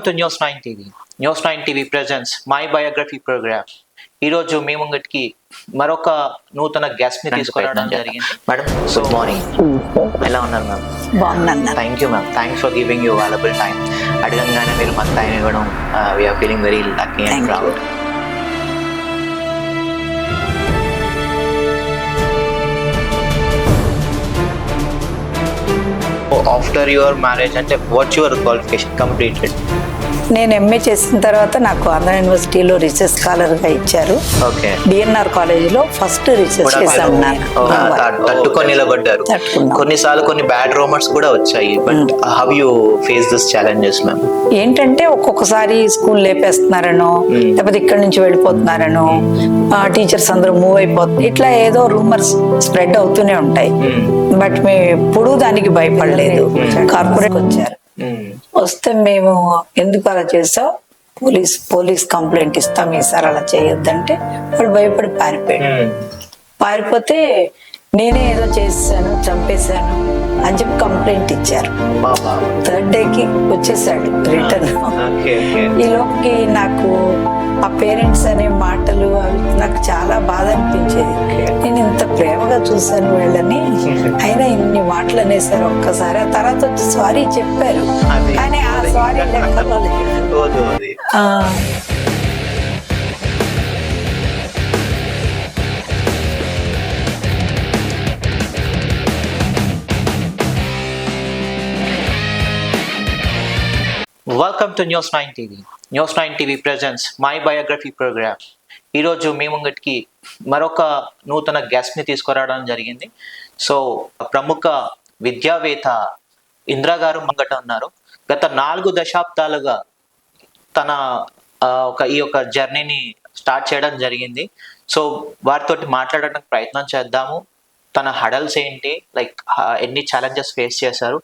to News 9 TV. News 9 TV presents My Biography program. ఈ రోజు మీ ముంగటికి మరొక నూతన గెస్ట్ ని తీసుకురావడం జరిగింది. Madam, good morning. ఎలా ఉన్నారు మ్యామ్? బాగున్నాను. Thank you ma'am. Thanks for giving you valuable time. అడగంగానే మీరు మాకు టైం ఇవ్వడం we're feeling very lucky and proud. After your marriage అంటే వాట్స్ యువర్ క్వాలిఫికేషన్ కంప్లీటెడ్? నేను ఎంఏ చేసిన తర్వాత నాకు ఆంధ్ర యూనివర్సిటీలో రీసెర్చ్ స్కాలర్ గా ఇచ్చారు. ఓకే. డిఎన్ఆర్ కాలేజీలో ఫస్ట్ రీసెర్చ్ చేశాను. తట్టుకొని నిలబడ్డారు. కొన్నిసార్లు కొన్ని బ్యాడ్ రూమర్స్ కూడా వచ్చాయి, but how you face this challenges ma'am? ఏంటంటే ఒక్కొక్కసారి స్కూల్ లేపేస్తున్నారనో లేకపోతే ఇక్కడ నుంచి వెళ్ళిపోతున్నారనో టీచర్స్ అందరూ మూవ్ అయిపోతున్నారు, ఇట్లా ఏదో రూమర్స్ స్ప్రెడ్ అవుతూనే ఉంటాయి. బట్ మేము ఎప్పుడూ దానికి భయపడలేదు. కార్పొరేట్ వచ్చారు, వస్తే మేము ఎందుకు అలా చేసావు, పోలీస్ కంప్లైంట్ ఇస్తాం ఈసారి అలా చేయొద్దంటే వాడు భయపడి పారిపోతే నేనే ఏదో చేసాను, చంపేశాను అని చెప్పి కంప్లైంట్ ఇచ్చారు. థర్డ్ డేకి వచ్చేసాడు రిటర్న్. ఈ లోపుకి నాకు ఆ పేరెంట్స్ అనే మాటలు అవి నాకు చాలా బాధ అనిపించేది. నేను ఇంత ప్రేమగా చూశాను వీళ్ళని, అయినా ఇన్ని మాటలు అనేసారు ఒక్కసారి. ఆ తర్వాత వచ్చి సారీ చెప్పారు, కానీ ఆ సారీ లెక్కలో లేదు. Welcome to news 9 TV. News 9 TV presents my biography programme. ఈరోజు మీ ముంగటికి మరొక నూతన గెస్ట్ ని తీసుకురావడం జరిగింది. సో ప్రముఖ విద్యావేత్త ఇంద్ర గారు ముంగట ఉన్నారు. గత 4 దశాబ్దాలుగా తన ఈ యొక్క జర్నీని స్టార్ట్ చేయడం జరిగింది. సో వారితో మాట్లాడడానికి ప్రయత్నం చేద్దాము. తన హడల్స్ ఏంటి, లైక్ ఎన్ని ఛాలెంజెస్ ఫేస్ చేశారు,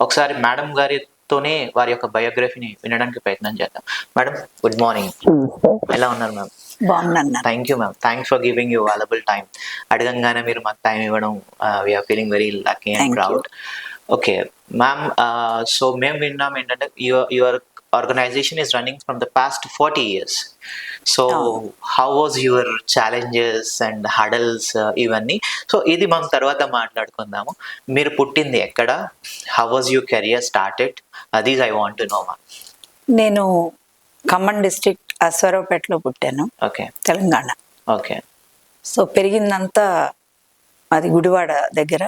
ఒకసారి మేడం గారితోనే వారి యొక్క బయోగ్రఫీని వినడానికి ప్రయత్నం చేద్దాం. Madam, good morning. ఎలా ఉన్నారు మ్యామ్? బాగున్నాను. Thank you ma'am. Thanks for giving you valuable time. అడగంగానే మీరు మాకు టైం ఇవ్వడం we're feeling very lucky and proud. Okay ma'am, so మేము విన్నాం ఏంటంటే your organization is running from the past 40 years. So how was your challenges and hurdles ఇవన్నీ? So ఇది మనం తర్వాత మాట్లాడుకుందాము. మీరు పుట్టింది ఎక్కడ? How was your career started? These I want to know, ma'am. నేను ఖమ్మం డిస్ట్రిక్ట్ అశ్వరావుపేటలో పుట్టాను. ఓకే. తెలంగాణ. ఓకే. సో పెరిగిందంతా అది గుడివాడ దగ్గర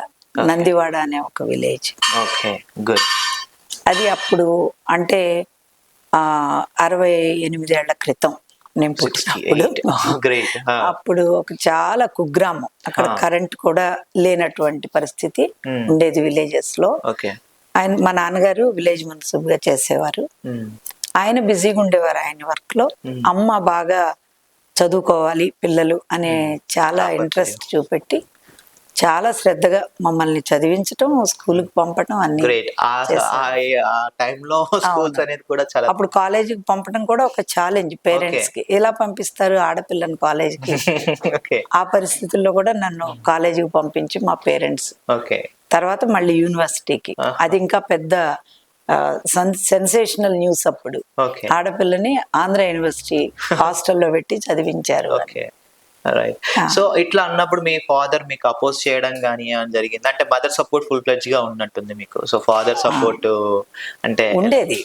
నందివాడ అనే ఒక విలేజ్. Okay, good. అది అప్పుడు అంటే 68 ఏళ్ల క్రితం నేను పుట్టినప్పుడు. అప్పుడు ఒక చాలా కుగ్రామం, అక్కడ కరెంట్ కూడా లేనటువంటి పరిస్థితి ఉండేది విలేజెస్ లో. మా నాన్నగారు విలేజ్ మున్సిపల్ గా చేసేవారు. ఆయన బిజీగా ఉండేవారు ఆయన వర్క్ లో. అమ్మ బాగా చదువుకోవాలి పిల్లలు అనే చాలా ఇంట్రెస్ట్ చూపెట్టి చాలా శ్రద్ధగా మమ్మల్ని చదివించటం, స్కూల్కి పంపటం అన్ని. అప్పుడు కాలేజీకి పంపటం కూడా ఒక ఛాలెంజ్ పేరెంట్స్ కి. ఎలా పంపిస్తారు ఆడపిల్లని కాలేజీకి? ఆ పరిస్థితుల్లో కూడా నన్ను కాలేజీకి పంపించి మా పేరెంట్స్, తర్వాత మళ్ళీ యూనివర్సిటీకి. అది ఇంకా పెద్ద సెన్సేషనల్ న్యూస్ అప్పుడు. ఆడపిల్లని ఆంధ్ర యూనివర్సిటీ హాస్టల్లో పెట్టి చదివించారు. సో ఇట్లా అన్నప్పుడు మీ ఫాదర్ మీకు అపోజ్ చేయడం కానీ జరిగింది అంటే మదర్ సపోర్ట్ ఫుల్ ఫ్లెడ్జ్ గా ఉన్నట్టుంది మీకు. సో ఫాదర్ సపోర్ట్ అంటే ఉండేది.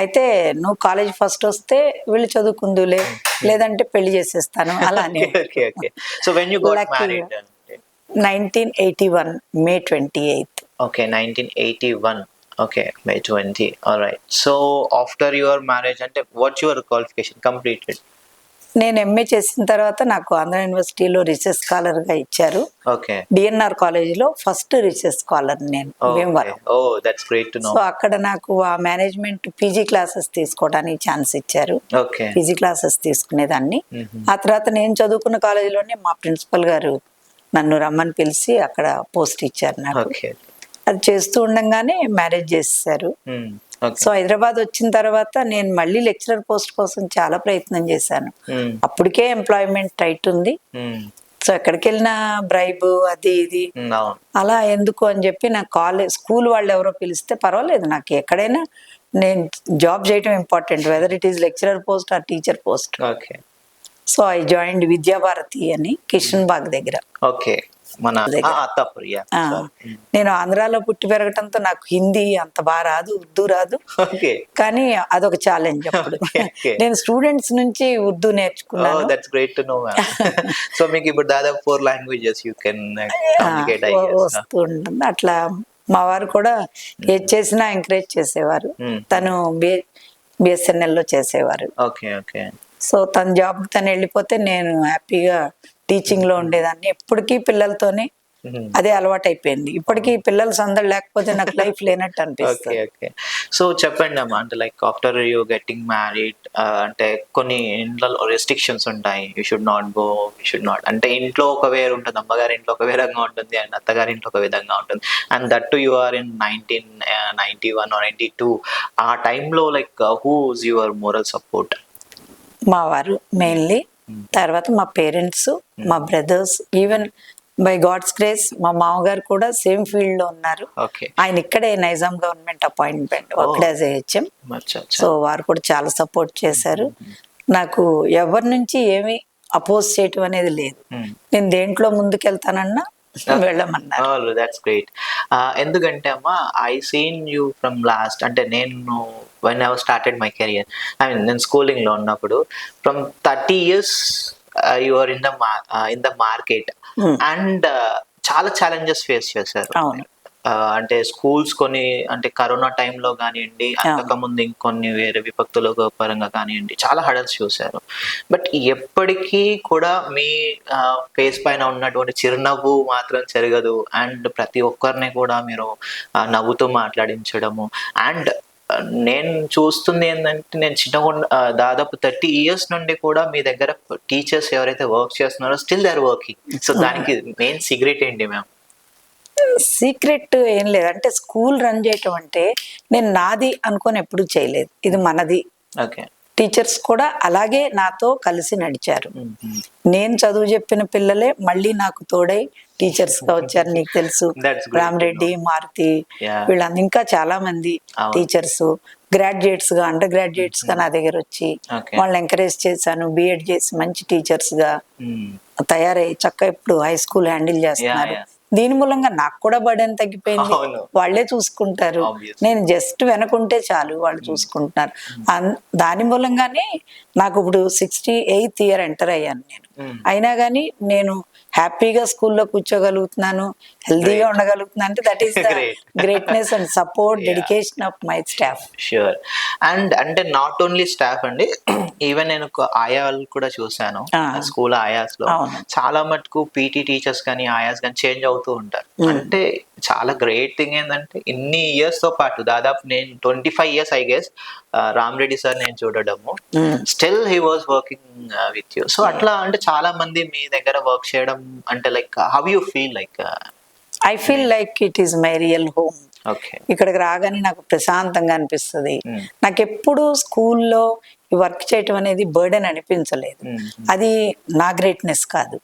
అయితే నువ్వు కాలేజ్ ఫస్ట్ వస్తే వీళ్ళు చదువుకుందులే, లేదంటే పెళ్లి చేసేస్తాను అలానే. So when you got married? 1981 May 28th. Okay, 1981. Okay, May 20. Alright. So after your marriage అంటే వాట్స్ యువర్ క్వాలిఫికేషన్ కంప్లీటెడ్? నేను ఎంఏ చేసిన తర్వాత నాకు ఆంధ్ర యూనివర్సిటీలో రీసెర్చ్ స్కాలర్ గా ఇచ్చారు. డిఎన్ఆర్ కాలేజీలో ఫస్ట్ రీసెర్చ్ స్కాలర్ నేను. సో అక్కడ నాకు ఆ మేనేజ్మెంట్ పీజీ క్లాసెస్ తీసుకోవడానికి ఛాన్స్ ఇచ్చారు. పీజీ క్లాసెస్ తీసుకునేదాన్ని. ఆ తర్వాత నేను చదువుకున్న కాలేజీలోనే మా ప్రిన్సిపల్ గారు నన్ను రమ్మని పిలిచి అక్కడ పోస్ట్ ఇచ్చారు నాకు. అది చేస్తూ ఉండగానే మ్యారేజ్ చేసేసారు. సో హైదరాబాద్ వచ్చిన తర్వాత నేను మళ్ళీ లెక్చరర్ పోస్ట్ కోసం చాలా ప్రయత్నం చేశాను. అప్పటికే ఎంప్లాయ్మెంట్ టైట్ ఉంది. సో ఎక్కడికి వెళ్ళినా బ్రైబ్ అది ఇది అలా ఎందుకు అని చెప్పి నా స్కూల్ వాళ్ళు ఎవరో పిలిస్తే పర్వాలేదు, నాకు ఎక్కడైనా నేను జాబ్ చేయటం important, whether it is lecturer post or teacher post. Okay. So I joined Vidyabharati అని కిషన్ బాగ్ దగ్గర. ఓకే. మన అత్తాపూర్. ఆ, నేను ఆంధ్రాలో పుట్టి పెరగటంతో నాకు హిందీ అంత బాగా రాదు, ఉర్దూ రాదు. ఓకే. కానీ అదొక ఛాలెంజ్ అప్పుడు. నేను స్టూడెంట్స్ నుంచి ఉర్దూ నేర్చుకున్నాను. That's great to know. So మీకు ఇప్పుడు దాదాపు 4 లాంగ్వేజెస్ యూ కెన్ కమ్యూనికేట్. వస్తూ ఉంటుంది అట్లా. మా వారు కూడా ఏది చేసినా ఎంకరేజ్ చేసేవారు. తను బిఎస్ఎన్ఎల్ లో చేసేవారు. ఓకే. ఓకే. సో తన జాబ్ తను వెళ్ళిపోతే నేను హ్యాపీగా టీచింగ్ లో ఉండేదాన్ని. ఎప్పటికీ పిల్లలతోనే అదే అలవాటు అయిపోయింది. ఇప్పటికీ పిల్లలు సందడి లేకపోతే నాకు లైఫ్ లేనట్టు అనిపిస్తుంది. ఓకే. సో చెప్పండి అమ్మా, అంటే like after you getting married, అంటే కొన్ని ఇంట్లో రెస్ట్రిక్షన్స్ ఉంటాయి. You should not go, you should not, అంటే ఇంట్లో ఒక వేరు ఉంటుంది, అమ్మగారి ఇంట్లో ఒక విధంగా ఉంటుంది అండ్ అత్తగారి ఇంట్లో ఒక విధంగా ఉంటుంది. And that to you are in 1991 or 92. ఆ టైంలో like who's your moral support? మా వారు మెయిన్లీ, తర్వాత మా పేరెంట్స్, మా brothers, even by God's grace మా మామగారు కూడా సేమ్ ఫీల్డ్ లో ఉన్నారు. ఆయన ఇక్కడే నైజాం గవర్నమెంట్ అపాయింట్మెంట్ అక్కడ యాజ్ హెచ్ఎం. సో వారు కూడా చాలా సపోర్ట్ చేశారు. నాకు ఎవరి నుంచి ఏమి అపోజ్ చేయటం అనేది లేదు. నేను దేంట్లో ముందుకెళ్తానన్నా వెళ్ళమన్నారు. That's great. ఎందుకంటే అమ్మా, I seen you from last, అంటే నేను when I started my career, I mean నేను స్కూలింగ్ లో ఉన్నప్పుడు, from 30 years you are in the market and చాలా ఛాలెంజెస్ ఫేస్ చేశారు. అంటే స్కూల్స్ కొన్ని, అంటే కరోనా టైంలో కానివ్వండి, అంతకుముందు ఇంకొన్ని వేరే విపత్తుల పరంగా కానివ్వండి, చాలా హడల్స్ చూశారు. బట్ ఎప్పటికీ కూడా మీ ఫేస్ పైన ఉన్నటువంటి చిరునవ్వు మాత్రం చెరగదు. అండ్ ప్రతి ఒక్కరిని కూడా మీరు నవ్వుతూ మాట్లాడించడము. అండ్ నేను చూస్తుంది ఏంటంటే, నేను చిన్నగా దాదాపు 30 years నుండి కూడా మీ దగ్గర టీచర్స్ ఎవరైతే వర్క్ చేస్తున్నారో still they are working. So దానికి మెయిన్ సీక్రెట్ ఏంటి మ్యామ్? సీక్రెట్ ఏం లేదు. అంటే స్కూల్ రన్ చేయటం అంటే నేను నాది అనుకొని ఎప్పుడు చేయలేదు, ఇది మనది. ఓకే. టీచర్స్ కూడా అలాగే నాతో కలిసి నడిచారు. నేను చదువు చెప్పిన పిల్లలే మళ్ళీ నాకు తోడై టీచర్స్ గా వచ్చారు. నీకు తెలుసు, రామరెడ్డి, మారుతి, వీళ్ళందరూ ఇంకా చాలా మంది టీచర్స్ గ్రాడ్యుయేట్స్ గా, అండర్ గ్రాడ్యుయేట్స్ గా నా దగ్గర వచ్చి వాళ్ళని ఎంకరేజ్ చేశాను. బిఎడ్ చేసి మంచి టీచర్స్ గా తయారై చక్కగా ఇప్పుడు హై స్కూల్ హ్యాండిల్ చేస్తున్నారు. దీని మూలంగా నాకు కూడా బర్డెన్ తగ్గిపోయింది. వాళ్ళే చూసుకుంటారు, నేను జస్ట్ వెనకుంటే చాలు, వాళ్ళు చూసుకుంటున్నారు. దాని మూలంగానే నాకు ఇప్పుడు 68th year ఎంటర్ అయ్యాను నేను. అయినా కానీ నేను హ్యాపీగా స్కూల్లో కూర్చోగలుగుతున్నాను, హెల్దీగా ఉండగలుగుతున్నాను. అంటే that is the greatness and support, dedication of my staff. Sure. And అంటే నాట్ ఓన్లీ స్టాఫ్ అండి, ఈవెన్ నేను ఆయా వాళ్ళు కూడా చూసాను స్కూల్ ఆయాస్ లో. చాలా మటుకు పీటీ టీచర్స్ కానీ ఆయాస్ కానీ చేంజ్ అవుతూ ఉంటారు. అంటే చాలా గ్రేట్ థింగ్ ఏంటంటే, ఇన్ని ఇయర్స్ తో పాటు దాదాపు నేను 25 years I guess Rama Reddy sir నేను చూడడము, still he was working with you. So అట్లా అంటే చాలా మంది మీ దగ్గర వర్క్ చేయడం అంటే like how you feel? Like I feel like it is my real home. ఇక్కడికి రాగానే నాకు ప్రశాంతంగా అనిపిస్తుంది. నాకు ఎప్పుడు స్కూల్లో వర్క్ చేయటం అనేది బర్డెన్ అనిపించలేదు. అది నా గ్రేట్నెస్ కాదు,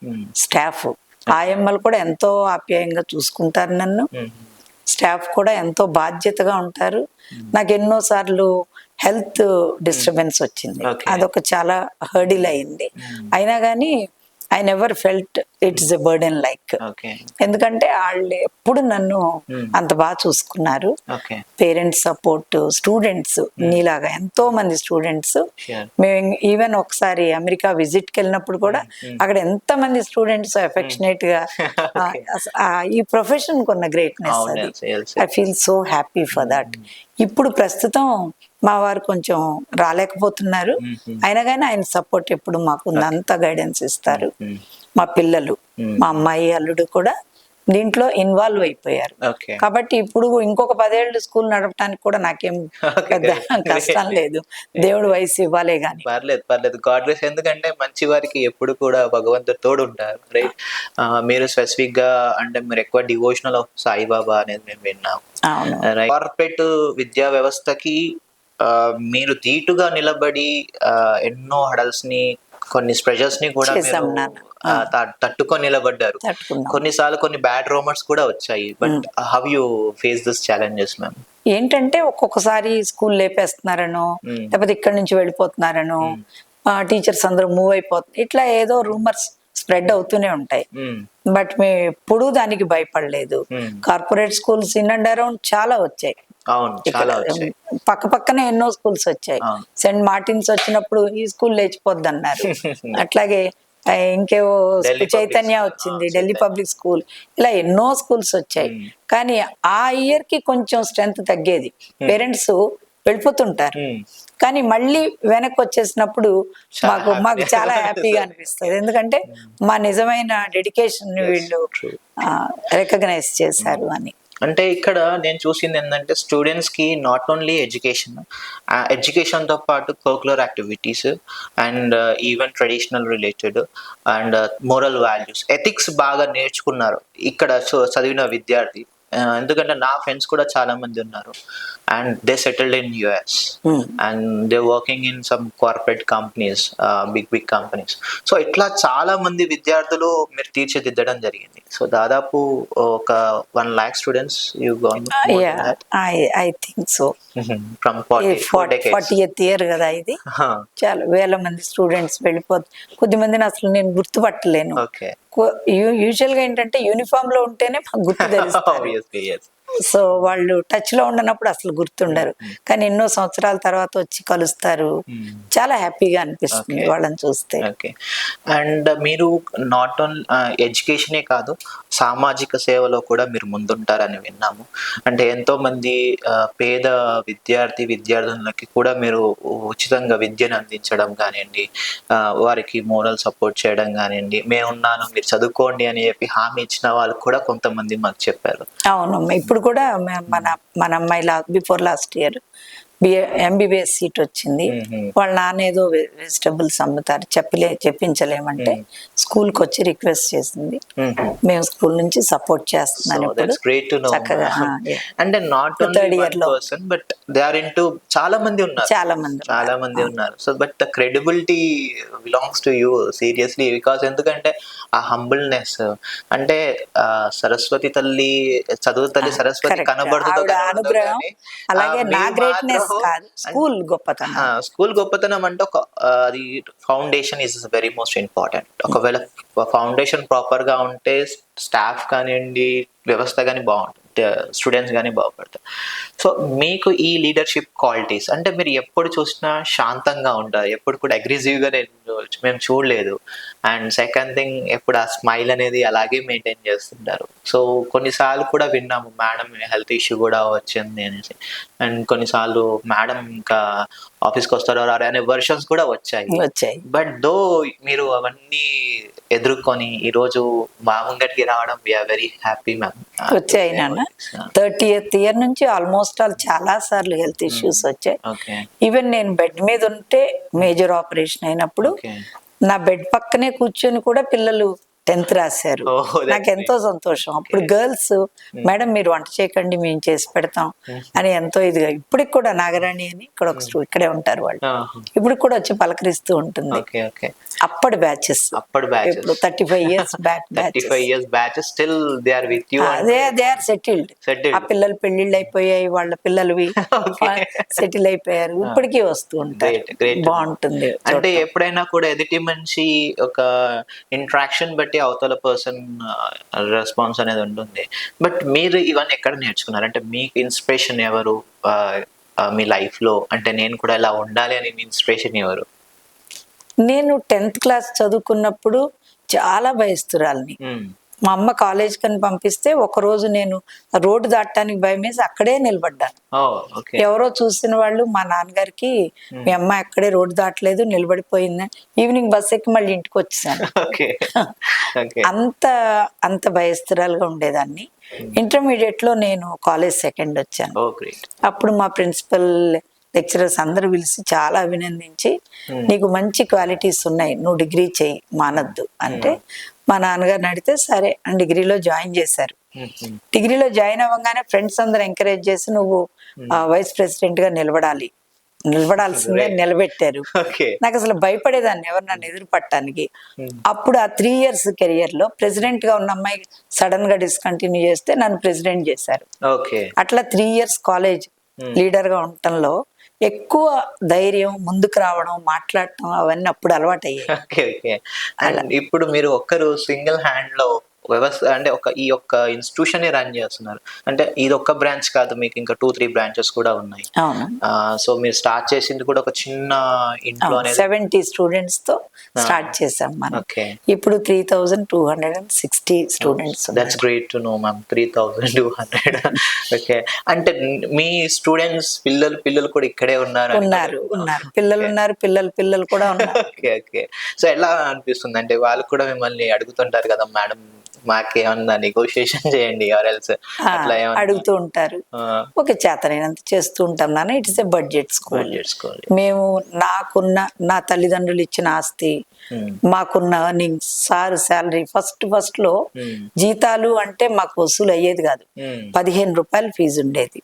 స్టాఫ్ ఆయమ్మలు కూడా ఎంతో ఆప్యాయంగా చూసుకుంటారు నన్ను. స్టాఫ్ కూడా ఎంతో బాధ్యతగా ఉంటారు. నాకు ఎన్నో సార్లు హెల్త్ డిస్టర్బెన్స్ వచ్చింది, అదొక చాలా హర్డిల్ అయింది. అయినా కానీ I never felt it's a burden like. ఎందుకంటే వాళ్ళు ఎప్పుడు నన్ను అంత బాగా చూసుకున్నారు. పేరెంట్స్ సపోర్ట్, స్టూడెంట్స్ నీలాగా ఎంతో మంది స్టూడెంట్స్. మేము ఈవెన్ ఒకసారి అమెరికా విజిట్ కి వెళ్ళినప్పుడు కూడా అక్కడ ఎంత మంది స్టూడెంట్స్ అఫెక్షనేట్ గా, ఈ ప్రొఫెషన్ కొన్న గ్రేట్నెస్ అది. I feel so happy for that. ఇప్పుడు ప్రస్తుతం మా వారు కొంచెం రాలేకపోతున్నారు, అయినా కానీ ఆయన సపోర్ట్ ఎప్పుడు మాకు అంత గైడెన్స్ ఇస్తారు. మా పిల్లలు, మా అమ్మాయి, అల్లుడు కూడా దీంట్లో ఇన్వాల్వ్ అయిపోయారు. కాబట్టి ఇప్పుడు ఇంకొక 10 ఏళ్ళు స్కూల్ నడపడానికి కూడా నాకేం పెద్ద కష్టం లేదు. దేవుడు వయసు ఇవ్వాలే గాని. పర్లేదు గాడ్ బ్లెస్. ఎందుకంటే మంచి వారికి ఎప్పుడు కూడా భగవంతుడు తోడు ఉంటారు. రైట్. మీరు స్పెసిఫిక్ గా అంటే మీరు ఎక్కువ డివోషనల్ ఆఫ్ సాయిబాబా అనేది మేము విన్నాం. కార్పొరేట్ విద్యా వ్యవస్థకి మీరు ధీటుగా నిలబడి ఎన్నో హడల్స్ ని కొన్ని ప్రెషర్స్ ని కూడా చేసాం మీరు, నాన్న. తట్టుకొని నిలబడ్డారు. తట్టుకున్నాం. కొన్నిసార్లు కొన్ని బ్యాడ్ రూమర్స్ కూడా వచ్చాయి, but how you face this challenges ma'am? ఏంటంటే ఒక్కొక్కసారి స్కూల్ లేపేస్తున్నారనో, లేకపోతే ఇక్కడి నుంచి వెళ్ళిపోతున్నారనో, టీచర్స్ అందరూ మూవ్ అయిపోతున్నారు, ఇట్లా ఏదో రూమర్స్ స్ప్రెడ్ అవుతూనే ఉంటాయి. బట్ మేము ఎప్పుడూ దానికి భయపడలేదు. Corporate schools in and around చాలా వచ్చాయి. అవును, చాలా వచ్చాయి. పక్క పక్కనే ఎన్నో స్కూల్స్ వచ్చాయి. సెయింట్ మార్టిన్స్ వచ్చినప్పుడు ఈ స్కూల్ లేచిపోద్ది అన్నారు. అట్లాగే ఇంకేవో చైతన్య వచ్చింది, ఢిల్లీ పబ్లిక్ స్కూల్, ఇలా ఎన్నో స్కూల్స్ వచ్చాయి. కానీ ఆ ఇయర్ కి కొంచెం స్ట్రెంత్ తగ్గేది. పేరెంట్స్ వెళ్ళిపోతుంటారు, కానీ మళ్ళీ వెనక్కి వచ్చేసినప్పుడు మాకు చాలా హ్యాపీగా అనిపిస్తుంది. ఎందుకంటే మా నిజమైన డెడికేషన్ వీళ్ళు రికగ్నైజ్ చేశారు అని. అంటే ఇక్కడ నేను చూసింది ఏంటంటే స్టూడెంట్స్ కి నాట్ ఓన్లీ ఎడ్యుకేషన్ తో పాటు curricular activities and even traditional related and moral values, ethics బాగా నేర్చుకున్నారు ఇక్కడ చదివిన విద్యార్థి. ఎందుకంటే నా ఫ్రెండ్స్ కూడా చాలా మంది ఉన్నారు, and they settled in US and they working in some corporate companies, big companies. So ఇట్లా చాలా మంది విద్యార్థులు మీరు తీర్చిదిద్దడం జరిగింది. సో దాదాపు ఒక 1 lakh students you gone? I think so. From 40th year కదా ఇది. చాలా వేల మంది స్టూడెంట్స్ వెళ్ళిపోతారు. కొద్దిమందిని అసలు నేను గుర్తుపట్టలేను. యూజువల్ గా ఏంటంటే యూనిఫామ్ లో ఉంటేనే మాకు గుర్తు తెలుస్తుంది. సో వాళ్ళు టచ్ లో ఉండనప్పుడు అసలు గుర్తుండరు, కానీ ఎన్నో సంవత్సరాల తర్వాత వచ్చి కలుస్తారు. చాలా హ్యాపీగా అనిపిస్తుంది వాళ్ళని చూస్తే. అండ్ మీరు నాట్ ఓన్లీ ఎడ్యుకేషనే కాదు, సామాజిక సేవలో కూడా మీరు ముందుంటారని విన్నాము. అంటే ఎంతో మంది పేద విద్యార్థులకి కూడా మీరు ఉచితంగా విద్యను అందించడం కానివ్వండి, వారికి మోరల్ సపోర్ట్ చేయడం కానివ్వండి, మేమున్నాను మీరు చదువుకోండి అని చెప్పి హామీ ఇచ్చిన వాళ్ళు కూడా కొంతమంది మాకు చెప్పారు. అవును, ఇప్పుడు కూడా మన అమ్మాయి before last year MBBS seat వచ్చింది. వాళ్ళ నాన్న ఏదో వెజిటబుల్స్ అమ్ముతారు, చెప్పించలేమంటే స్కూల్ కి వచ్చి రిక్వెస్ట్ చేసింది. మేము స్కూల్ నుంచి సపోర్ట్ చేస్తున్నాను. చక్కగా అంటే not only one person but they are into చాలా మంది ఉన్నారు. So but the credibility belongs to you seriously, because ఎందుకంటే ఆ హంబుల్నెస్, అంటే సరస్వతి తల్లి చదువు తల్లి సరస్వతి కనబడుతుంది, అలాగే నా గ్రేట్నెస్ స్కూల్ గొప్పతనం అంటే అది foundation is very most important. ఒకవేళ ఫౌండేషన్ ప్రాపర్ గా ఉంటే స్టాఫ్ కానివ్వండి, వ్యవస్థ కానీ బాగుంటుంది, స్టూడెంట్స్ కానీ బాగుపడతారు. సో మీకు ఈ లీడర్షిప్ క్వాలిటీస్, అంటే మీరు ఎప్పుడు చూసినా శాంతంగా ఉంటారు, ఎప్పుడు కూడా అగ్రెసివ్గా మేము చూడలేదు. అండ్ సెకండ్ థింగ్, ఎప్పుడు ఆ స్మైల్ అనేది అలాగే మెయింటైన్ చేస్తుంటారు. సో కొన్నిసార్లు కూడా విన్నాము మేడం హెల్త్ ఇష్యూ కూడా వచ్చింది అనేసి, అండ్ కొన్నిసార్లు మేడం ఇంకా ఆఫీస్కి వస్తారో అనే వర్షన్స్ కూడా వచ్చాయి. బట్ దో మీరు అవన్నీ ఎదుర్కొని ఈరోజు మా ముంగటికి రావడం వీఆర్ వెరీ హ్యాపీ మ్యామ్. వచ్చాయి నాన్న. 30th ఇయర్ నుంచి ఆల్మోస్ట్ చాలా సార్లు హెల్త్ ఇష్యూస్ వచ్చాయి. ఈవెన్ నేను బెడ్ మీద ఉంటే మేజర్ ఆపరేషన్ అయినప్పుడు నా బెడ్ పక్కనే కూర్చొని కూడా పిల్లలు 10th రాశారు. నాకు ఎంతో సంతోషం. అప్పుడు గర్ల్స్ మేడం మీరు వంట చేయకండి మేము చేసి పెడతాం అని ఎంతో ఇదిగా, ఇప్పటికి కూడా నాగరాణి అని ఇక్కడ ఒక ఇక్కడే ఉంటారు వాళ్ళు, ఇప్పుడు కూడా వచ్చి పలకరిస్తూ ఉంటుంది. అప్పటి batches 35 years back still they are with you. They are settled. ఆ పిల్లలు పెళ్లిళ్ళు అయిపోయాయి, వాళ్ళ పిల్లలు సెటిల్ అయిపోయారు, ఇప్పటికీ వస్తూ ఉంటారు. బాగుంటుంది. అంటే ఎప్పుడైనా కూడా ఎదుటి మనిషి ఒక ఇంట్రాక్షన్ బట్టి అవతల పర్సన్ రెస్పాన్స్ అనేది ఉంటుంది. బట్ మీరు ఇవన్నీ ఎక్కడ నేర్చుకున్నారు? అంటే మీకు ఇన్స్పిరేషన్ ఎవరు మీ లైఫ్ లో? అంటే నేను కూడా ఇలా ఉండాలి అని మీ ఇన్స్పిరేషన్ ఎవరు? నేను 10th క్లాస్ చదువుకున్నప్పుడు చాలా భయస్తురాలిని. మా అమ్మ కాలేజ్ కని పంపిస్తే ఒక రోజు నేను రోడ్డు దాటడానికి భయం వేసి అక్కడే నిలబడ్డాను. ఎవరో చూసిన వాళ్ళు మా నాన్నగారికి మీ అమ్మ అక్కడే రోడ్డు దాటలేదు నిలబడిపోయింది, ఈవినింగ్ బస్ ఎక్కి మళ్ళీ ఇంటికి వచ్చేసాను. అంత భయస్థిరాలుగా ఉండేదాన్ని. ఇంటర్మీడియట్ లో నేను కాలేజ్ సెకండ్ వచ్చాను. అప్పుడు మా ప్రిన్సిపల్ లెక్చరర్స్ అందరూ పిలిచి చాలా అభినందించి, నీకు మంచి క్వాలిటీస్ ఉన్నాయి, నువ్వు డిగ్రీ చేయి మానద్దు అంటే, మా నాన్నగారిని అడిగితే సరే అని డిగ్రీలో జాయిన్ చేశారు. డిగ్రీలో జాయిన్ అవ్వగానే ఫ్రెండ్స్ అందరూ ఎంకరేజ్ చేసి నువ్వు వైస్ ప్రెసిడెంట్ గా నిలబడాలి, నిలబడాల్సిందే నిలబెట్టారు. ఓకే. నాకు అసలు భయపడేదాన్ని ఎవరు నన్ను ఎదురు పట్టడానికి. అప్పుడు ఆ 3 years కెరియర్ లో ప్రెసిడెంట్ గా ఉన్న అమ్మాయి సడన్ గా డిస్కంటిన్యూ చేస్తే నన్ను ప్రెసిడెంట్ చేశారు. ఓకే. అట్లా 3 years కాలేజ్ లీడర్ గా ఉండటంలో ఎక్కువ ధైర్యం, ముందుకు రావడం, మాట్లాడటం అవన్నీ అప్పుడు అలవాటయ్యాయి. ఓకే. ఓకే. అండ్ ఇప్పుడు మీరు ఒక్కరు సింగిల్ హ్యాండ్ లో వ్యవస్థ అంటే ఈ యొక్క ఇన్స్టిట్యూషన్ రన్ చేస్తున్నారు. అంటే ఇది ఒక్క బ్రాంచ్ కాదు, మీకు ఇంకా 2-3 బ్రాంచెస్ కూడా ఉన్నాయి. అవును. సో మీరు స్టార్ట్ చేసింది కూడా ఒక చిన్న ఇంట్లో 70 స్టూడెంట్స్ తో స్టార్ట్ చేసాం మనం. ఓకే. ఇప్పుడు 3260 students. That's great to know ma'am. 3200. Okay. అంటే మీ స్టూడెంట్స్ పిల్లలు కూడా ఇక్కడే ఉన్నారు. పిల్లలు కూడా ఉన్నారు. ఓకే. ఓకే. సో ఎలా అనిపిస్తుంది అంటే వాళ్ళు కూడా మిమ్మల్ని అడుగుతుంటారు కదా, మేడం మాకేమన్నా నెగోషియేషన్ చేయండి ఆర్ ఎల్స్ అట్లా అడుగుతూ ఉంటారు. ఓకే, చేతనైనంత చేస్తూ ఉంటాం నాన్న. It's a budget school. మేము నా తల్లిదండ్రులు ఇచ్చిన ఆస్తి, మాకున్న ఎర్నింగ్స్, సార్ శాలరీ ఫస్ట్ లో జీతాలు అంటే మాకు వసూలు అయ్యేది కాదు. 15 రూపాయలు ఫీజు ఉండేది.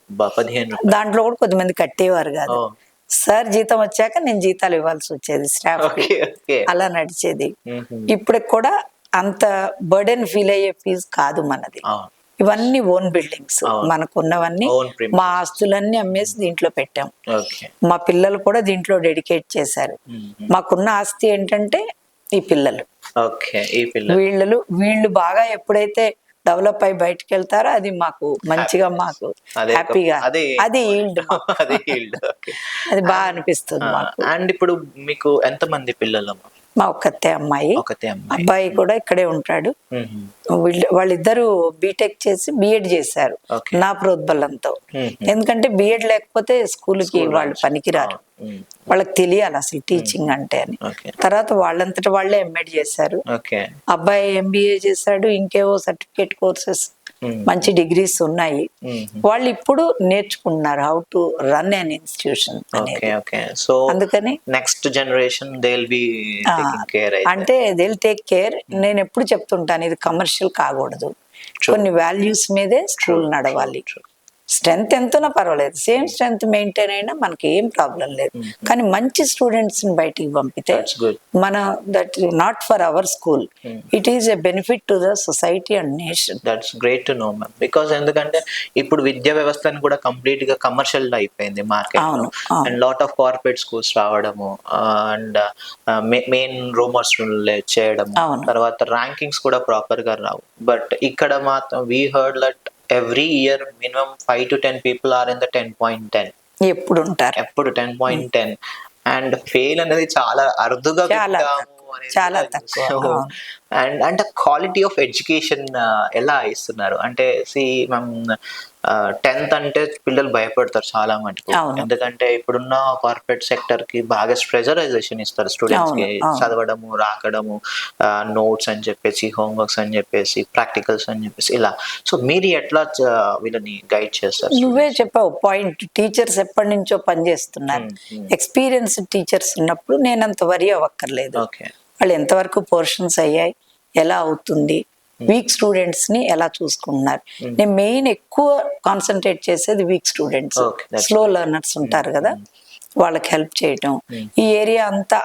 దాంట్లో కూడా కొద్దిమంది కట్టేవారు కాదు. సార్ జీతం వచ్చాక నేను జీతాలు ఇవ్వాల్సి వచ్చేది స్టాఫ్. అలా నడిచేది. ఇప్పటికి కూడా అంత బర్డెన్ ఫీల్ అయ్యే ఫీజు కాదు మనది. ఇవన్నీ ఓన్ బిల్డింగ్స్, మనకున్నవన్నీ మా ఆస్తులన్నీ అమ్మేసి దీంట్లో పెట్టాం. మా పిల్లలు కూడా దీంట్లో డెడికేట్ చేశారు. మాకున్న ఆస్తి ఏంటంటే ఈ పిల్లలు. వీళ్ళు బాగా ఎప్పుడైతే డెవలప్ అయి బయటకు వెళ్తారో అది మాకు మంచిగా, మాకు హ్యాపీగా, అది ఈల్డ్, అది బాగా అనిపిస్తుంది మాకు. అండ్ ఇప్పుడు మీకు ఎంత మంది పిల్లలు? మా ఒక్కతే అమ్మాయి. అబ్బాయి కూడా ఇక్కడే ఉంటాడు. వాళ్ళిద్దరూ బీటెక్ చేసి బిఎడ్ చేశారు నా ప్రోద్బలంతో. ఎందుకంటే బిఎడ్ లేకపోతే స్కూల్కి వాళ్ళు పనికిరారు. వాళ్ళకి తెలియాలి అసలు టీచింగ్ అంటే అని. తర్వాత వాళ్ళంతటా వాళ్ళే ఎంఎడ్ చేశారు. అబ్బాయి ఎంబీఏ చేశాడు. ఇంకేవో సర్టిఫికేట్ కోర్సెస్, మంచి డిగ్రీస్ ఉన్నాయి. వాళ్ళు ఇప్పుడు నేర్చుకుంటున్నారు how to run an institution. అందుకని నెక్స్ట్ జనరేషన్ అంటే దే విల్ టేక్ కేర్. నేను ఎప్పుడు చెప్తుంటాను, ఇది కమర్షియల్ కాకూడదు. కొన్ని వాల్యూస్ మీదే స్కూల్ నడవాలి. స్ట్రెంత్ ఎంతోనా పర్వాలేదు, సేమ్ స్ట్రెంత్ మెయింటైన్ అయినా మనకి ఏం ప్రాబ్లం లేదు. కానీ మంచి స్టూడెంట్స్ ని బయటికి పంపితే మన that not for our school, it is a benefit to the society and nation. That's great to know ma'am. Because ఎందుకంటే ఇప్పుడు విద్యా వ్యవస్థను కూడా కంప్లీట్ గా కమర్షియల్ అయిపోయింది మార్కెట్ లో. And lot of corporate schools రావడము, అండ్ మెయిన్ రూమర్స్ చేయడము, తర్వాత ర్యాంకింగ్స్ కూడా ప్రాపర్ గా రావు. బట్ ఇక్కడ మాత్రం we heard that every year minimum 5 to 10 people are in the 10.10. ఎప్పుడు ఉంటారు, ఎప్పుడు 10.10. అండ్ ఫెయిల్ అనేది చాలా అరుదుగా, చాలా తక్కువ. అండ్ అంటే క్వాలిటీ ఆఫ్ ఎడ్యుకేషన్ ఎలా ఇస్తున్నారు అంటే, మనం 10th అంటే పిల్లలు భయపడతారు చాలా మటుకు. ఎందుకంటే ఇప్పుడున్న కార్పొరేట్ సెక్టర్ కి బాగా ప్రెజరైజేషన్ ఇస్తారు స్టూడెంట్స్ కి, చదవడము, రాకడము, నోట్స్ అని చెప్పేసి, హోంవర్క్స్ అని చెప్పేసి, ప్రాక్టికల్స్ అని చెప్పేసి ఇలా. సో మీరు ఎట్లా వీళ్ళని గైడ్ చేస్తారు? నువ్వే చెప్పావు పాయింట్. టీచర్స్ ఎప్పటి నుంచో పనిచేస్తున్నారు. ఎక్స్పీరియన్స్ టీచర్స్ ఉన్నప్పుడు నేనంత వరి అవ్వక్కర్లేదు. వాళ్ళు ఎంతవరకు పోర్షన్స్ అయ్యాయి, ఎలా అవుతుంది, వీక్ స్టూడెంట్స్ ని ఎలా చూసుకుంటున్నారు. నేను మెయిన్ ఎక్కువ కాన్సన్ట్రేట్ చేసేది వీక్ స్టూడెంట్స్, స్లో లెర్నర్స్ ఉంటారు కదా, వాళ్ళకి హెల్ప్ చేయటం. ఈ ఏరియా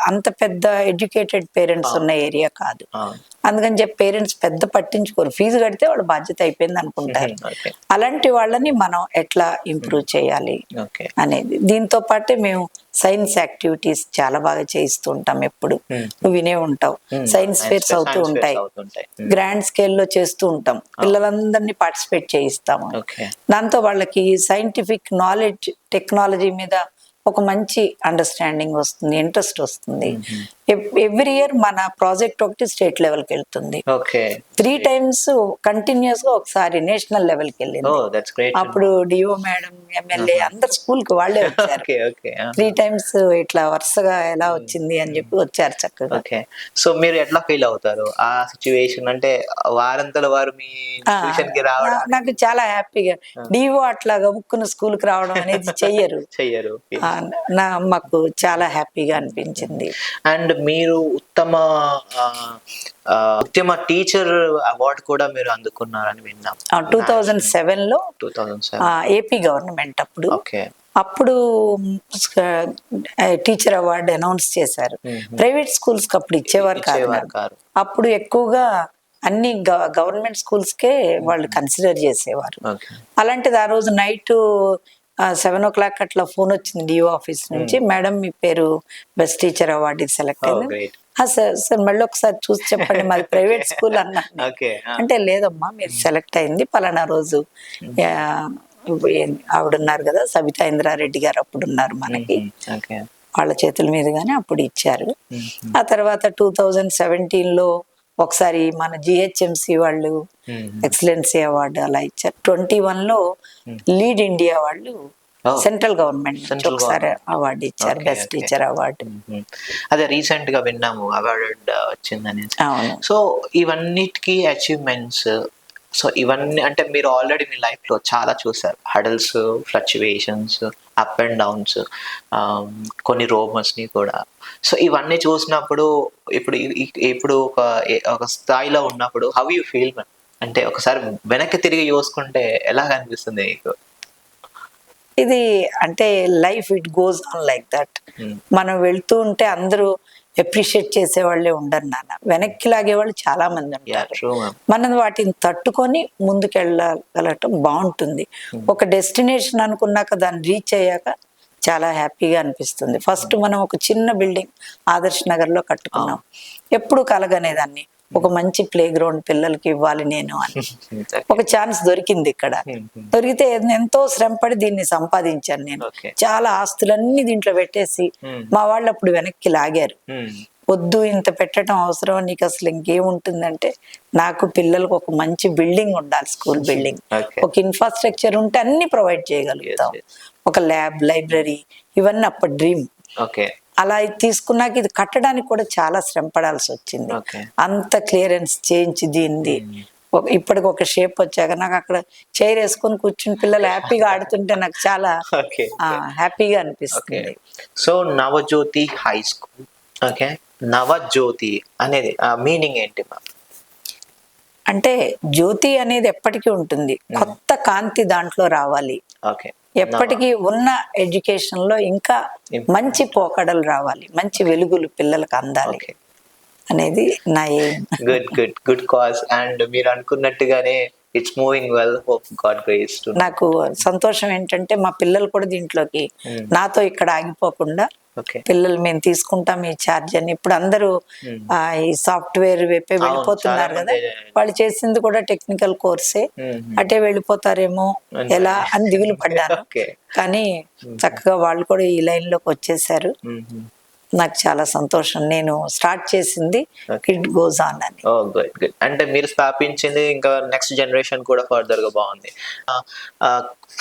అంత పెద్ద ఎడ్యుకేటెడ్ పేరెంట్స్ ఉన్న ఏరియా కాదు. అందుకని చెప్పి పేరెంట్స్ పెద్ద పట్టించుకోరు. ఫీజు కడితే వాళ్ళ బాధ్యత అయిపోయింది అనుకుంటారు. అలాంటి వాళ్ళని మనం ఎట్లా ఇంప్రూవ్ చేయాలి అనేది. దీంతో పాటే మేము సైన్స్ యాక్టివిటీస్ చాలా బాగా చేయిస్తూ ఉంటాం. ఎప్పుడు నువ్వు వినే ఉంటావు, సైన్స్ ఫేర్స్ అవుతూ ఉంటాయి. గ్రాండ్ స్కేల్లో చేస్తూ ఉంటాం. పిల్లలందరినీ పార్టిసిపేట్ చేయిస్తాము. దాంతో వాళ్ళకి సైంటిఫిక్ నాలెడ్జ్, టెక్నాలజీ మీద ఒక మంచి అండర్స్టాండింగ్ వస్తుంది, ఇంట్రెస్ట్ వస్తుంది. ఎవ్రీ ఇయర్ మన ప్రాజెక్ట్ ఒకటి స్టేట్ లెవెల్ కి వెళ్తుంది. 3 times కంటిన్యూస్ గా, ఒకసారి నేషనల్ లెవెల్ కి వెళ్ళింది. అప్పుడు డిఓ మేడం, ఎమ్మెల్యే అందరు స్కూల్ కి వాళ్ళే వచ్చారు. 3 times ఇట్లా వరుసగా ఎలా వచ్చింది అని చెప్పి వచ్చారు చక్కగా. సో మీరు ఎట్లా ఫీల్ అవుతారు ఆ సిచ్యువేషన్? అంటే వారంతల వారు మీ ట్యూషన్ కి రావడం నాకు చాలా హ్యాపీగా. డిఓ అట్లా గబుక్కున స్కూల్ కి రావడం అనేది చెయ్యరు. మాకు చాలా హ్యాపీగా అనిపించింది. అండ్ మీరు ఉత్తమ టీచర్ అవార్డు కూడా మీరు అందుకున్నారని విన్నాం. 2007లో ఏపీ గవర్నమెంట్ అప్పుడు అప్పుడు టీచర్ అవార్డు అనౌన్స్ చేశారు. ప్రైవేట్ స్కూల్స్ కి అప్పుడు ఇచ్చేవారు కాదు. అప్పుడు ఎక్కువగా అన్ని గవర్నమెంట్ స్కూల్స్ కే వాళ్ళు కన్సిడర్ చేసేవారు. అలాంటిది ఆ రోజు నైట్ 7 o'clock అట్లా ఫోన్ వచ్చింది డిఓ ఆఫీస్ నుంచి, మేడం మీ పేరు బెస్ట్ టీచర్ అవార్డుకి సెలెక్ట్ అయింది. సార్ సార్ మళ్ళీ ఒకసారి చూసి చెప్పండి, మాది ప్రైవేట్ స్కూల్ అన్నాను. అంటే లేదమ్మా మీరు సెలెక్ట్ అయింది పలానా రోజు, ఆవిడ ఉన్నారు కదా సబితా ఇంద్రారెడ్డి గారు అప్పుడు ఉన్నారు మనకి, వాళ్ళ చేతుల మీదుగానే అప్పుడు ఇచ్చారు. ఆ తర్వాత 2017లో ఒకసారి మన జిహెచ్ఎంసి వాళ్ళు ఎక్సలెన్సీ అవార్డు అలా ఇచ్చారు. 21లో లీడ్ ఇండియా వాళ్ళు సెంట్రల్ గవర్నమెంట్ ఒకసారి అవార్డు ఇచ్చారు, బెస్ట్ టీచర్ అవార్డు. అదే రీసెంట్ గా విన్నాము అవార్డు వచ్చిందని. సో ఇవన్నిటికీ అచీవ్మెంట్స్, సో ఇవన్నీ అంటే మీరు ఆల్రెడీ మీ లైఫ్ లో చాలా చూసారు, hurdles, fluctuations, up and downs, కొన్ని రోమర్స్ ని కూడా. సో ఇవన్నీ చూసినప్పుడు ఇప్పుడు ఒక స్థాయిలో ఉన్నప్పుడు హౌ యూ ఫీల్? అంటే ఒకసారి వెనక్కి తిరిగి చూసుకుంటే ఎలా అనిపిస్తుంది మీకు? ఇది అంటే life it goes on like that. మనం వెళ్తూ ఉంటే అందరూ అప్రిషియేట్ చేసే వాళ్ళే ఉండరు నాన్న, వెనక్కి లాగేవాళ్ళు చాలా మంది ఉంటారు. మనం వాటిని తట్టుకొని ముందుకెళ్ళగలటం బాగుంటుంది. ఒక డెస్టినేషన్ అనుకున్నాక దాన్ని రీచ్ అయ్యాక చాలా హ్యాపీగా అనిపిస్తుంది. ఫస్ట్ మనం ఒక చిన్న బిల్డింగ్ ఆదర్శ్ నగర్ లో కట్టుకున్నాం, ఎప్పుడు కలగనేదాన్ని ఒక మంచి ప్లే గ్రౌండ్ పిల్లలకి ఇవ్వాలి నేను అని. ఒక ఛాన్స్ దొరికింది ఇక్కడ, దొరికితే ఎంతో శ్రమపడి దీన్ని సంపాదించాను నేను. చాలా ఆస్తులన్నీ దీంట్లో పెట్టేసి మా వాళ్ళు అప్పుడు వెనక్కి లాగారు. వద్దు ఇంత పెట్టడం అవసరం, నీకు అసలు ఇంకేముంటుందంటే నాకు పిల్లలకు ఒక మంచి బిల్డింగ్ ఉండాలి, స్కూల్ బిల్డింగ్, ఒక ఇన్ఫ్రాస్ట్రక్చర్ ఉంటే అన్ని ప్రొవైడ్ చేయగలుగుతాం, ఒక ల్యాబ్, లైబ్రరీ, ఇవన్నీ అప్పటి డ్రీమ్. అలా తీసుకున్నాక ఇది కట్టడానికి కూడా చాలా శ్రమ పడాల్సి వచ్చింది. అంత క్లియరెన్స్ చేయించి దీన్ని ఇప్పటికి ఒక షేప్ వచ్చాక నాకు అక్కడ చైర్ వేసుకొని కూర్చుని పిల్లలు హ్యాపీగా ఆడుతుంటే నాకు చాలా హ్యాపీగా అనిపిస్తుంది. So Navajyothi high school, okay, Navajyothi అనేది మీనింగ్ ఏంటి? అంటే జ్యోతి అనేది ఎప్పటికీ ఉంటుంది, కొత్త కాంతి దాంట్లో రావాలి, ఎప్పటికీ ఉన్న ఎడ్యుకేషన్ లో ఇంకా మంచి పోకడలు రావాలి, మంచి వెలుగులు పిల్లలకు అందాలి అనేది నా ఎయిమ్. Good cause. అండ్ మీరు అనుకున్నట్టుగానే it's moving well, hope God grace. నాకు సంతోషం ఏంటంటే మా పిల్లలు కూడా దీంట్లోకి నాతో ఇక్కడ ఆగిపోకుండా, పిల్లలు మేము తీసుకుంటాం ఈ ఛార్జ్ అని, ఇప్పుడు అందరూ ఈ సాఫ్ట్వేర్ వైపే వెళ్ళిపోతున్నారు కదా, వాళ్ళు చేసింది కూడా టెక్నికల్ కోర్సే, అటే వెళ్ళిపోతారేమో ఎలా అని దిగులు పడ్డాను. కానీ చక్కగా వాళ్ళు కూడా ఈ లైన్ లోకి వచ్చేసారు, నాకు చాలా సంతోషం. నేను స్టార్ట్ చేసింది ఇట్ గోస్ ఆన్ అని. అంటే మీరు స్థాపించింది ఇంకా నెక్స్ట్ జనరేషన్ కూడా ఫర్దర్ గా బాగుంది.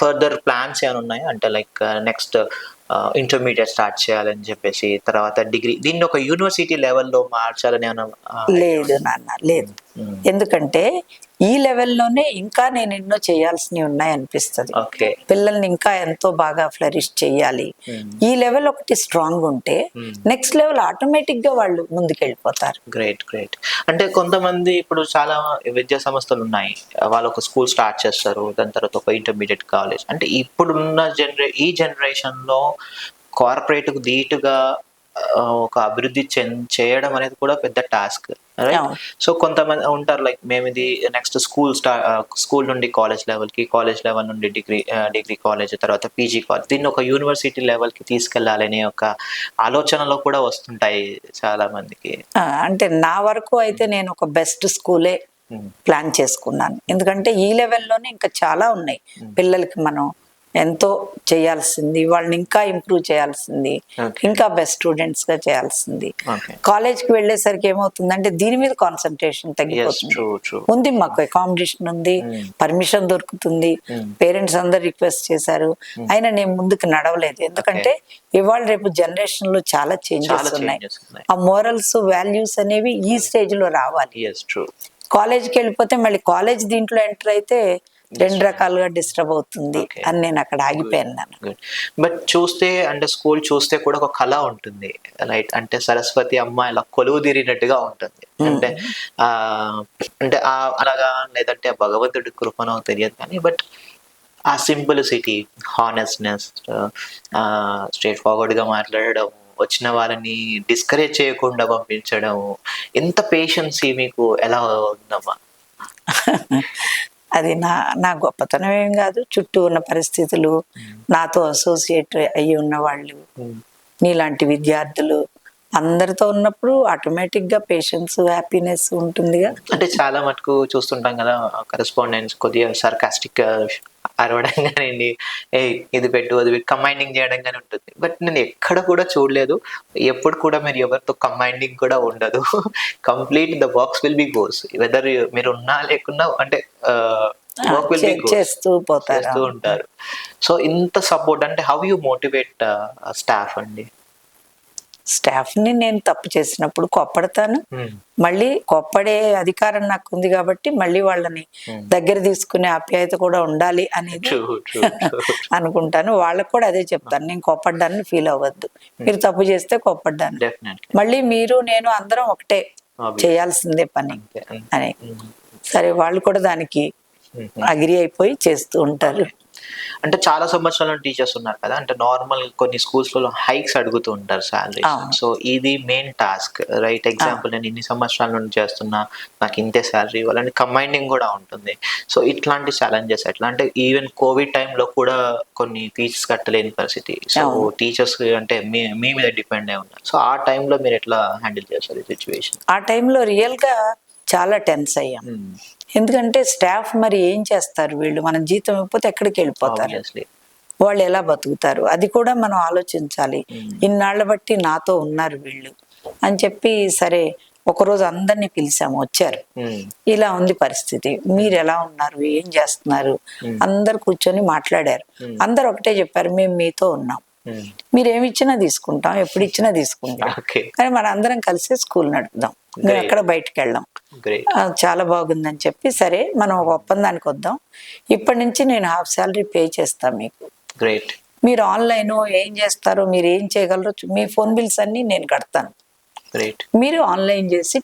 ఫర్దర్ ప్లాన్స్ ఏమైనా ఉన్నాయా? అంటే లైక్ నెక్స్ట్ ఇంటర్మీడియట్ స్టార్ట్ చేయాలని చెప్పేసి, తర్వాత డిగ్రీ, దీన్ని ఒక యూనివర్సిటీ లెవెల్లో మార్చాలని ఏమైనా? లేదు నాన్న, లేదు. ఎందుకంటే ఈ లెవెల్లోనే ఇంకా నేను ఎన్నో చేయాల్సినవి ఉన్నాయి అనిపిస్తుంది. పిల్లల్ని ఇంకా ఎంతో బాగా ఫ్లరిష్ చేయాలి. ఈ లెవెల్ ఒకటి స్ట్రాంగ్ ఉంటే నెక్స్ట్ లెవెల్ ఆటోమేటిక్ గా వాళ్ళు ముందుకెళ్ళిపోతారు. గ్రేట్. అంటే కొంతమంది ఇప్పుడు చాలా విద్యా సంస్థలు ఉన్నాయి, వాళ్ళు ఒక స్కూల్ స్టార్ట్ చేస్తారు, దాని తర్వాత ఒక ఇంటర్మీడియట్ కాలేజ్. అంటే ఇప్పుడున్న ఈ జనరేషన్ లో కార్పొరేట్ కు ధీటుగా ఒక అభివృద్ధి చేయడం అనేది కూడా పెద్ద టాస్క్. సో కొంతమంది ఉంటారు లైక్ మేము ఇది నెక్స్ట్ స్కూల్ నుండి కాలేజ్ లెవెల్ కి, కాలేజ్ లెవెల్ నుండి డిగ్రీ కాలేజ్, తర్వాత పీజీ కాలేజ్, దీన్ని ఒక యూనివర్సిటీ లెవెల్ కి తీసుకెళ్లాలనే ఒక ఆలోచనలో కూడా వస్తుంటాయి చాలా మందికి. అంటే నా వరకు అయితే నేను ఒక బెస్ట్ స్కూలే ప్లాన్ చేసుకున్నాను. ఎందుకంటే ఈ లెవెల్లోనే ఇంకా చాలా ఉన్నాయి పిల్లలకి మనం ఎంతో చేయాల్సింది, వాళ్ళని ఇంకా ఇంప్రూవ్ చేయాల్సింది, ఇంకా బెస్ట్ స్టూడెంట్స్ గా చేయాల్సింది. కాలేజ్కి వెళ్ళేసరికి ఏమవుతుందంటే దీని మీద కాన్సన్ట్రేషన్ తగ్గిపోతుంది. ఉంది మాకు అకామిడేషన్ ఉంది, పర్మిషన్ దొరుకుతుంది, పేరెంట్స్ అందరు రిక్వెస్ట్ చేశారు, అయినా నేను ముందుకు నడవలేదు. ఎందుకంటే ఇవాళ రేపు జనరేషన్ లో చాలా చేంజెస్ ఉన్నాయి. ఆ మోరల్స్, వాల్యూస్ అనేవి ఈ స్టేజ్ లో రావాలి. కాలేజ్కి వెళ్ళిపోతే మళ్ళీ కాలేజ్ దీంట్లో ఎంటర్ అయితే రెండు రకాలుగా డిస్టర్బ్ అవుతుంది అని నేను అక్కడ ఆగిపోయాను. బట్ చూస్తే అంటే స్కూల్ చూస్తే కూడా ఒక కళ ఉంటుంది, రైట్? అంటే సరస్వతి అమ్మ ఇలా కొలువు తీరినట్టుగా ఉంటుంది. అంటే అంటే అలాగా, లేదంటే భగవంతుడి కృపనో తెలియదు కానీ, బట్ ఆ సింప్లిసిటీ, హానెస్ట్నెస్, స్ట్రేట్ ఫార్వర్డ్గా మాట్లాడడం, వచ్చిన వాళ్ళని డిస్కరేజ్ చేయకుండా పంపించడం, ఎంత పేషెన్సీ మీకు ఎలా ఉందమ్మా? అది నా గొప్పతనం ఏం కాదు. చుట్టూ ఉన్న పరిస్థితులు, నాతో అసోసియేట్ అయ్యి ఉన్న వాళ్ళు, నీలాంటి విద్యార్థులు అందరితో ఉన్నప్పుడు ఆటోమేటిక్గా పేషెన్స్, హ్యాపీనెస్ ఉంటుందిగా. అంటే చాలా మటుకు చూస్తుంటాం కదా, కరెస్పాండెన్స్ కొద్దిగా సర్కాస్టిక్ అరవడం కానివ్వండి, ఏ ఇది పెట్టు అది పెట్టు కంబైనింగ్ చేయడం కానీ ఉంటుంది. బట్ నేను ఎక్కడ కూడా చూడలేదు, ఎప్పుడు కూడా మీరు ఎవరితో కంబైనింగ్ కూడా ఉండదు. Complete the works will be goes, whether మీరు ఉన్నా లేకున్నా, అంటే వర్క్ విల్ బి చేస్తూ పోతారు, చేస్తూ ఉంటారు. సో ఇంత సపోర్ట్, అంటే హౌ యూ మోటివేట్ స్టాఫ్ అండి? స్టాఫ్ని నేను తప్పు చేసినప్పుడు కోప్పడతాను. మళ్ళీ కోప్పడే అధికారం నాకు ఉంది కాబట్టి మళ్ళీ వాళ్ళని దగ్గర తీసుకునే ఆప్యాయత కూడా ఉండాలి అనేది అనుకుంటాను. వాళ్ళకు కూడా అదే చెప్తాను, నేను కోప్పడ్డాన్ని ఫీల్ అవ్వద్దు, మీరు తప్పు చేస్తే కోప్పడ్డాను, మళ్ళీ మీరు నేను అందరం ఒకటే, చేయాల్సిందే పని అని. సరే, వాళ్ళు కూడా దానికి అగ్రి అయిపోయి చేస్తూ ఉంటారు. అంటే చాలా సంవత్సరాల టీచర్స్ ఉన్నారు కదా, అంటే నార్మల్ కొన్ని స్కూల్స్ లో హైక్స్ అడుగుతూ ఉంటారు శాలరీ. సో ఇది మెయిన్ టాస్క్, రైట్? ఎగ్జాంపుల్, నేను ఇన్ని సంవత్సరాల నుండి చేస్తున్నా, నాకు ఇంతే శాలరీ ఇవ్వాలని కంబైనింగ్ కూడా ఉంటుంది. సో ఇట్లాంటి ఛాలెంజెస్ ఎట్లా, అంటే ఈవెన్ కోవిడ్ టైంలో కూడా కొన్ని ఫీజెస్ కట్టలేని పరిస్థితి. సో టీచర్స్ అంటే మీ మీద డిపెండ్ అయి ఉన్నారు. సో ఆ టైంలో మీరు ఎట్లా హ్యాండిల్ చేస్తారు ఈ సిచ్యువేషన్? ఆ టైంలో రియల్ గా చాలా టెన్స్ అయ్యాం. ఎందుకంటే స్టాఫ్ మరి ఏం చేస్తారు, వీళ్ళు మనం జీతం ఇవ్వకపోతే ఎక్కడికి వెళ్ళిపోతారు, వాళ్ళు ఎలా బతుకుతారు, అది కూడా మనం ఆలోచించాలి. ఇన్నాళ్ల బట్టి నాతో ఉన్నారు వీళ్ళు అని చెప్పి, సరే ఒకరోజు అందరినీ పిలిచాము, వచ్చారు, ఇలా ఉంది పరిస్థితి, మీరు ఎలా ఉన్నారు, ఏం చేస్తున్నారు, అందరు కూర్చొని మాట్లాడారు. అందరు ఒకటే చెప్పారు, మేము మీతో ఉన్నాం, మీరు ఏమి ఇచ్చినా తీసుకుంటాం, ఎప్పుడు ఇచ్చినా తీసుకుంటాం, కానీ మన అందరం కలిసి స్కూల్ నడుపుదాం, మేము ఎక్కడ బయటకు వెళ్ళాం, చాలా బాగుందని చెప్పి, సరే మనం ఒక ఒప్పందానికి వద్దాం, ఇప్పటి నుంచి నేను హాఫ్ శాలరీ పే చేస్తాను మీకు, మీరు ఆన్లైన్ ఏం చేస్తారో, మీరు ఏం చేయగలరో, మీ ఫోన్ బిల్స్ అన్ని నేను కడతాను, మీరు ఆన్లైన్ చేసి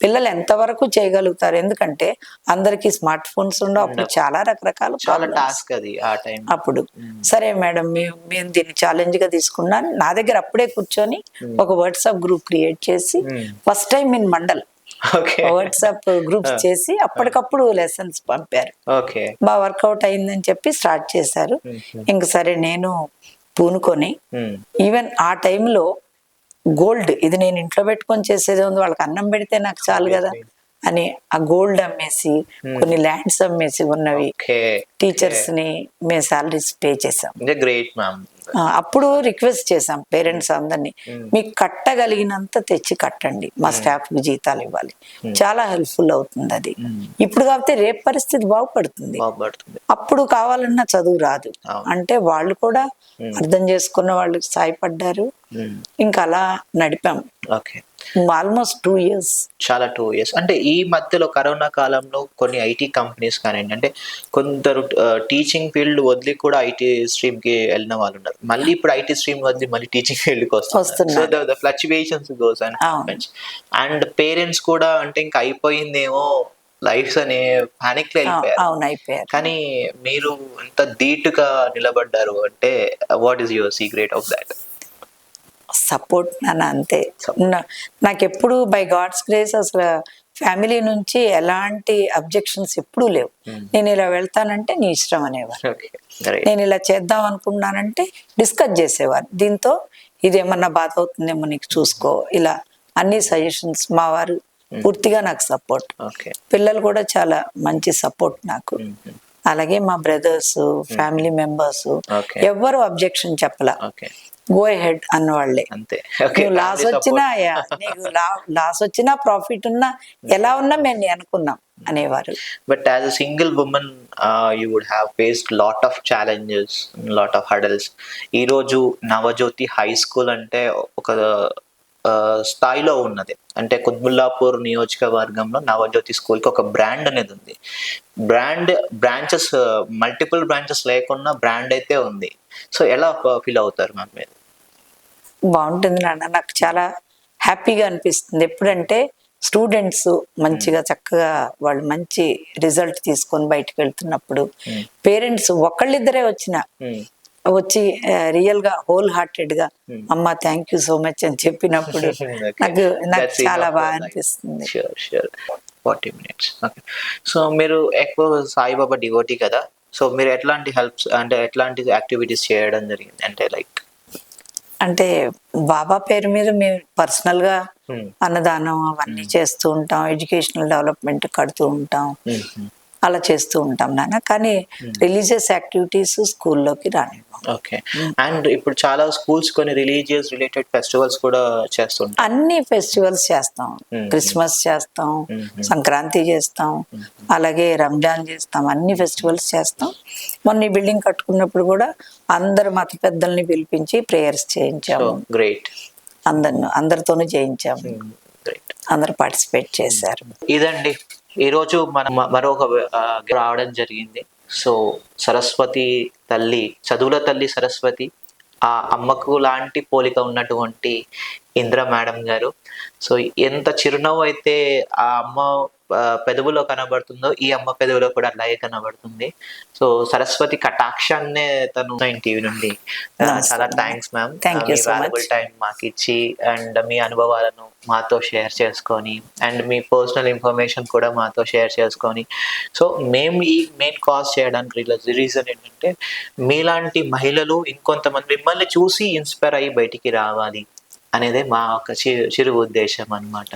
పిల్లలు ఎంతవరకు చేయగలుగుతారు, ఎందుకంటే అందరికి స్మార్ట్ ఫోన్స్ ఉండవు అప్పుడు, చాలా రకరకాల అప్పుడు. సరే మేడం, మేము దీన్ని ఛాలెంజ్ గా తీసుకున్నాను, నా దగ్గర అప్పుడే కూర్చొని ఒక వాట్సాప్ గ్రూప్ క్రియేట్ చేసి, first time in mandal WhatsApp groups చేసి అప్పటికప్పుడు లెసన్స్ పంపారు. బాగా వర్కౌట్ అయిందని చెప్పి స్టార్ట్ చేశారు. ఇంక సరే నేను పూనుకొని, ఈవెన్ ఆ టైంలో గోల్డ్, ఇది నేను ఇంట్లో పెట్టుకొని చేసేది ఉంది, వాళ్ళకి అన్నం పెడితే నాకు చాలు కదా అని ఆ గోల్డ్ అమ్మేసి, కొన్ని ల్యాండ్స్ అమ్మేసి ఉన్నవి టీచర్స్ ని మేము సాలరీస్ పే చేసాం. అప్పుడు రిక్వెస్ట్ చేసాం పేరెంట్స్ అందరినీ, మీకు కట్టగలిగినంత తెచ్చి కట్టండి, మా స్టాఫ్ కి జీతాలు ఇవ్వాలి, చాలా హెల్ప్ఫుల్ అవుతుంది అది. ఇప్పుడు కాకపోతే రేపు పరిస్థితి బాగుపడుతుంది, అప్పుడు కావాలన్నా చదువు రాదు అంటే వాళ్ళు కూడా అర్థం చేసుకున్న వాళ్ళు సాయపడ్డారు. ఇంకా అలా నడిపాం ఆల్మోస్ట్ 2 years. చాలా 2 years. అంటే ఈ మధ్యలో కరోనా కాలంలో కొన్ని ఐటీ కంపెనీస్ కానివ్వండి, అంటే కొందరు టీచింగ్ ఫీల్డ్ వదిలి కూడా ఐటీ స్ట్రీమ్ కి వెళ్ళిన వాళ్ళు ఉన్నారు, మళ్ళీ ఇప్పుడు ఐటీ స్ట్రీమ్ వదిలి మళ్ళీ టీచింగ్ ఫీల్డ్ కి వస్తున్నారు. So the fluctuations goes and parents కూడా, అంటే ఇంకా అయిపోయిందేమో లైఫ్స్ అనే పానిక్ లో వెళ్ళిపోయారు. కానీ మీరు ఎంత ధీటుగా నిలబడ్డారు అంటే, what is your secret of that? Support నాన్న, అంతే. నాకు ఎప్పుడు బై గాడ్స్ గ్రేస్ అసలు ఫ్యామిలీ నుంచి ఎలాంటి అబ్జెక్షన్స్ ఎప్పుడూ లేవు. నేను ఇలా వెళ్తానంటే నీ ఇష్టం అనేవారు, నేను ఇలా చేద్దాం అనుకున్నానంటే డిస్కస్ చేసేవారు, దీంతో ఇదేమన్నా బాధ అవుతుందేమో నీకు చూసుకో, ఇలా అన్ని సజెషన్స్. మా వారు పూర్తిగా నాకు సపోర్ట్, పిల్లలు కూడా చాలా మంచి సపోర్ట్ నాకు. అలాగే మా బ్రదర్స్, ఫ్యామిలీ మెంబర్స్ ఎవ్వరు అబ్జెక్షన్ చెప్పలా, గో హెడ్ అన్నవాళ్లే. నువ్వు లాస్ వచ్చినా, నీకు లాస్ వచ్చినా ప్రాఫిట్ ఉన్నా, ఎలా ఉన్నా మేము అనుకున్నాం అనేవారు. But as a single woman you would have faced lot of challenges, lot of hurdles. ఈరోజు నవజ్యోతి హై స్కూల్ అంటే ఒక స్థాయిలో ఉన్నది, అంటే కుత్బుల్లాపూర్ నియోజకవర్గంలో నవజ్యోతి స్కూల్కి ఒక బ్రాండ్ అనేది ఉంది. బ్రాంచెస్ మల్టిపుల్ బ్రాంచెస్ లేకుండా బ్రాండ్ అయితే ఉంది. సో ఎలా ఫీల్ అవుతారు మ్యామ్ మీరు? బాగుంటుంది నాన్న, నాకు చాలా హ్యాపీగా అనిపిస్తుంది. ఎప్పుడంటే స్టూడెంట్స్ మంచిగా చక్కగా వాళ్ళు మంచి రిజల్ట్ తీసుకొని బయటకు వెళ్తున్నప్పుడు పేరెంట్స్ ఒకళ్ళిద్దరే వచ్చి రియల్ గా హోల్ హార్టెడ్ గా అమ్మ థ్యాంక్ యూ సో మచ్ అని చెప్పినప్పుడు నాకు చాలా బాగా అనిపిస్తుంది. 40 minutes. ఓకే. సో మీరు ఎక్కువ సాయిబాబా డివోటీ కదా, సో మీరు ఎట్లాంటి హెల్ప్స్ అంటే ఎట్లాంటి యాక్టివిటీస్ చేయడం జరిగింది అంటే లైక్? అంటే బాబా పేరు మీద మేము పర్సనల్ గా అన్నదానం అవన్నీ చేస్తూ ఉంటాం, ఎడ్యుకేషనల్ డెవలప్మెంట్ కడుతూ ఉంటాం, అలా చేస్తూ ఉంటాం నాన్న. కానీ రిలీజియస్ యాక్టివిటీస్ స్కూల్లోకి రానివ్వం. ఓకే. అండ్ ఇప్పుడు చాలా స్కూల్స్ కొన్ని రిలీజియస్ రిలేటెడ్ ఫెస్టివల్స్ కూడా చేస్తుంటాం. అన్ని ఫెస్టివల్స్ చేస్తాం, క్రిస్మస్ చేస్తాం, సంక్రాంతి చేస్తాం, అలాగే రంజాన్ చేస్తాం, అన్ని ఫెస్టివల్స్ చేస్తాం. మొన్న ఈ బిల్డింగ్ కట్టుకున్నప్పుడు కూడా అందరు మత పెద్దల్ని పిలిపించి ప్రేయర్స్ చేయించాము. గ్రేట్. అందరితోనూ చేయించాము. అందరు పార్టిసిపేట్ చేశారు. ఇదండి ఈరోజు మనం మరొక రావడం జరిగింది. సో సరస్వతి తల్లి, చదువుల తల్లి సరస్వతి, ఆ అమ్మకు లాంటి పోలిక ఉన్నటువంటి ఇంద్ర మేడం గారు. సో ఎంత చిరునవ్వు అయితే ఆ అమ్మ పెదవులో కనబడుతుందో ఈ అమ్మ పెదవులో కూడా అలాగే కనబడుతుంది. సో సరస్వతి కటాక్షాన్నే తను 9 టీవీ నుండి చాలా థ్యాంక్స్ మ్యామ్. మీ వాల్యుబుల్ టైం మాకు ఇచ్చి అండ్ మీ అనుభవాలను మాతో షేర్ చేసుకొని అండ్ మీ పర్సనల్ ఇన్ఫర్మేషన్ కూడా మాతో షేర్ చేసుకొని, సో మేము ఈ మెయిన్ కాజ్ చేయడానికి రీజన్ ఏంటంటే మీలాంటి మహిళలు ఇంకొంతమంది మిమ్మల్ని చూసి ఇన్స్పైర్ అయ్యి బయటికి రావాలి అనేదే మా ఒక చిరు ఉద్దేశం అన్నమాట.